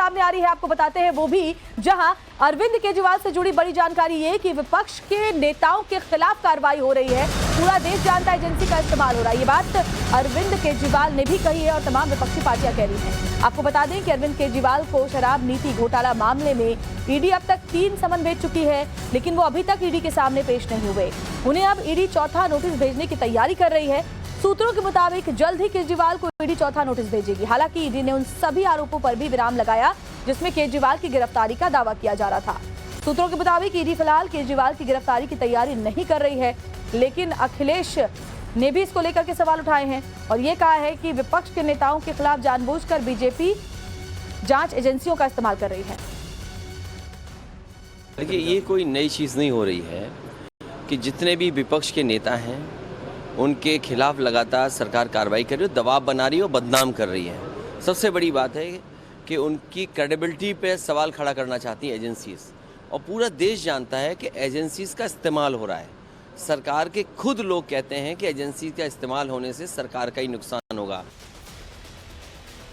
सामने आ रही है, आपको बताते हैं, वो भी जहां अरविंद केजरीवाल से जुड़ी बड़ी जानकारी ये कि विपक्ष के नेताओं के खिलाफ कार्रवाई हो रही है। पूरा देश जानता है एजेंसी का इस्तेमाल हो रहा है। ये बात अरविंद केजरीवाल ने भी कही है और तमाम विपक्षी पार्टियां कह रही हैं। आपको बता दें कि अरविंद केजरीवाल को शराब नीति घोटाला मामले में ईडी अब तक 3 समन भेज चुकी है, लेकिन वो अभी तक ईडी के सामने पेश नहीं हुए। उन्हें अब ईडी चौथा नोटिस भेजने की तैयारी कर रही है। सूत्रों के मुताबिक जल्द ही केजरीवाल को ईडी चौथा नोटिस भेजेगी। हालांकि ईडी ने उन सभी आरोपों पर भी विराम लगाया जिसमें केजरीवाल की गिरफ्तारी का दावा किया जा रहा था। सूत्रों के मुताबिक ईडी फिलहाल केजरीवाल की गिरफ्तारी की तैयारी नहीं कर रही है, लेकिन अखिलेश ने भी इसको लेकर के सवाल उठाए हैं और ये कहा है कि विपक्ष के नेताओं के खिलाफ जानबूझकर बीजेपी जांच एजेंसियों का इस्तेमाल कर रही है। देखिए, ये कोई नई चीज़ नहीं हो रही है कि जितने भी विपक्ष के नेता हैं उनके खिलाफ लगातार सरकार कार्रवाई कर रही है, दबाव बना रही है और बदनाम कर रही है। सबसे बड़ी बात है कि उनकी क्रेडिबिलिटी पे सवाल खड़ा करना चाहती हैं एजेंसीज, और पूरा देश जानता है कि एजेंसीज का इस्तेमाल हो रहा है। सरकार के खुद लोग कहते हैं कि एजेंसी का इस्तेमाल होने से सरकार का ही नुकसान होगा।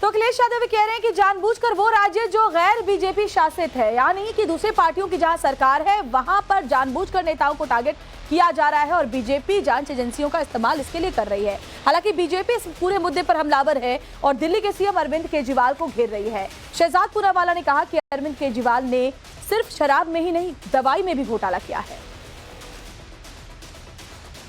तो अखिलेश यादव कह रहे हैं कि जानबूझकर वो राज्य जो गैर बीजेपी शासित है, यानी कि दूसरे पार्टियों की जहां सरकार है, वहां पर जानबूझकर नेताओं को टारगेट किया जा रहा है और बीजेपी जांच एजेंसियों का इस्तेमाल इसके लिए कर रही है। हालांकि बीजेपी इस पूरे मुद्दे पर हमलावर है और दिल्ली के सीएम अरविंद केजरीवाल को घेर रही है। शहजाद पूनावाला ने कहा कि अरविंद केजरीवाल ने सिर्फ शराब में ही नहीं, दवाई में भी घोटाला किया है।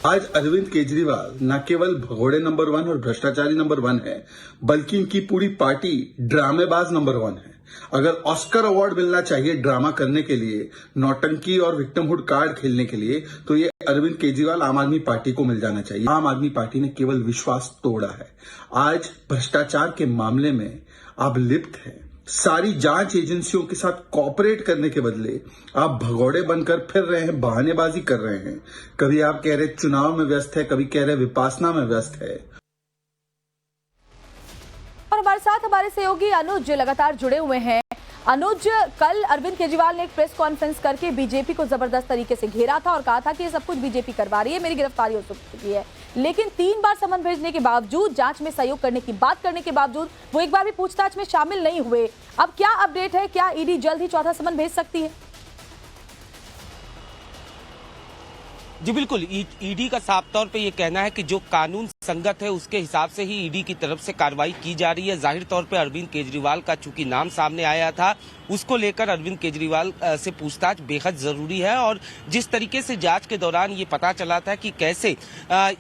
आज अरविंद केजरीवाल न केवल भगोड़े नंबर 1 और भ्रष्टाचारी नंबर 1 है, बल्कि इनकी पूरी पार्टी ड्रामेबाज नंबर 1 है। अगर ऑस्कर अवार्ड मिलना चाहिए ड्रामा करने के लिए, नौटंकी और विक्टिमहुड कार्ड खेलने के लिए, तो ये अरविंद केजरीवाल आम आदमी पार्टी को मिल जाना चाहिए। आम आदमी पार्टी ने केवल विश्वास तोड़ा है। आज भ्रष्टाचार के मामले में आप लिप्त हैं। सारी जांच एजेंसियों के साथ कॉपरेट करने के बदले आप भगौड़े बनकर फिर रहे हैं, बहानेबाजी कर रहे हैं। कभी आप कह रहे चुनाव में व्यस्त है, कभी कह रहे विपासना में व्यस्त है। और हमारे साथ हमारे सहयोगी अनुज लगातार जुड़े हुए हैं। अनुज, कल अरविंद केजरीवाल ने एक प्रेस कॉन्फ्रेंस करके बीजेपी को जबरदस्त तरीके से घेरा था और कहा था कि ये सब कुछ बीजेपी करवा रही है, मेरी गिरफ्तारी हो चुकी है। लेकिन 3 बार समन भेजने के बावजूद, जांच में सहयोग करने की बात करने के बावजूद वो एक बार भी पूछताछ में शामिल नहीं हुए। अब क्या अपडेट है? क्या ईडी जल्द ही चौथा समन भेज सकती है? जी बिल्कुल, ईडी का साफ तौर पे ये कहना है कि जो कानून संगत है उसके हिसाब से ही ईडी की तरफ से कार्रवाई की जा रही है। जाहिर तौर पे अरविंद केजरीवाल का चूंकि नाम सामने आया था, उसको लेकर अरविंद केजरीवाल से पूछताछ बेहद जरूरी है। और जिस तरीके से जांच के दौरान ये पता चला था कि कैसे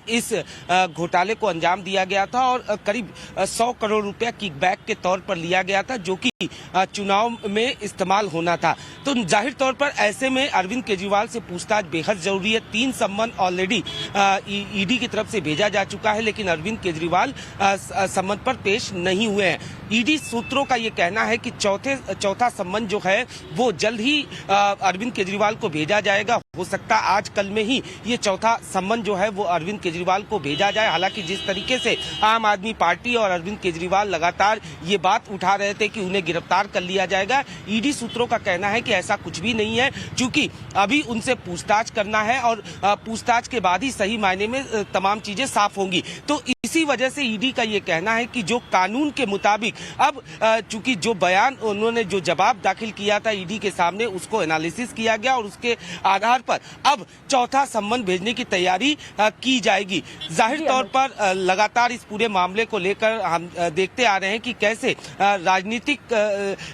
इस घोटाले को अंजाम दिया गया था और करीब 100 करोड़ रुपया किकबैक के तौर पर लिया गया था, जो कि चुनाव में इस्तेमाल होना था, तो जाहिर तौर पर ऐसे में अरविंद केजरीवाल से पूछताछ बेहद जरूरी है। 3 सम्मन ऑलरेडी ईडी की तरफ से भेजा जा चुका है, लेकिन अरविंद केजरीवाल सम्मन पर पेश नहीं हुए हैं। ईडी सूत्रों का ये कहना है कि चौथा सम्मन जो है वो जल्द ही अरविंद केजरीवाल को भेजा जाएगा। हो सकता है आज कल में ही ये चौथा सम्मन जो है वो अरविंद केजरीवाल को भेजा जाए। हालांकि जिस तरीके से आम आदमी पार्टी और अरविंद केजरीवाल लगातार ये बात उठा रहे थे कि उन्हें गिरफ्तार कर लिया जाएगा, ईडी सूत्रों का कहना है कि ऐसा कुछ भी नहीं है, क्योंकि अभी उनसे पूछताछ करना है और पूछताछ के बाद ही सही मायने में तमाम चीजें साफ होंगी। तो इसी वजह से ईडी का ये कहना है कि जो कानून के मुताबिक अब चूंकि जो बयान उन्होंने जो जवाब दाखिल किया था ईडी के सामने, उसको एनालिसिस किया गया और उसके आधार पर अब चौथा सम्मन भेजने की तैयारी की जाएगी। जाहिर तौर पर लगातार इस पूरे मामले को लेकर हम देखते आ रहे हैं कि कैसे राजनीतिक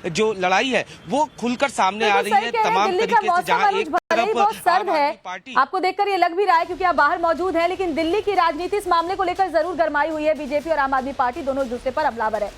जो लड़ाई है वो खुलकर सामने आ रही है तमाम तरीके से। जहां एक तरफ बहुत सर्द है, आपको देखकर ये लग भी रहा है क्योंकि आप बाहर मौजूद हैं, लेकिन दिल्ली की राजनीति इस मामले को लेकर जरूर गरमाई हुई है। बीजेपी और आम आदमी पार्टी दोनों एक दूसरे पर हमलावर है।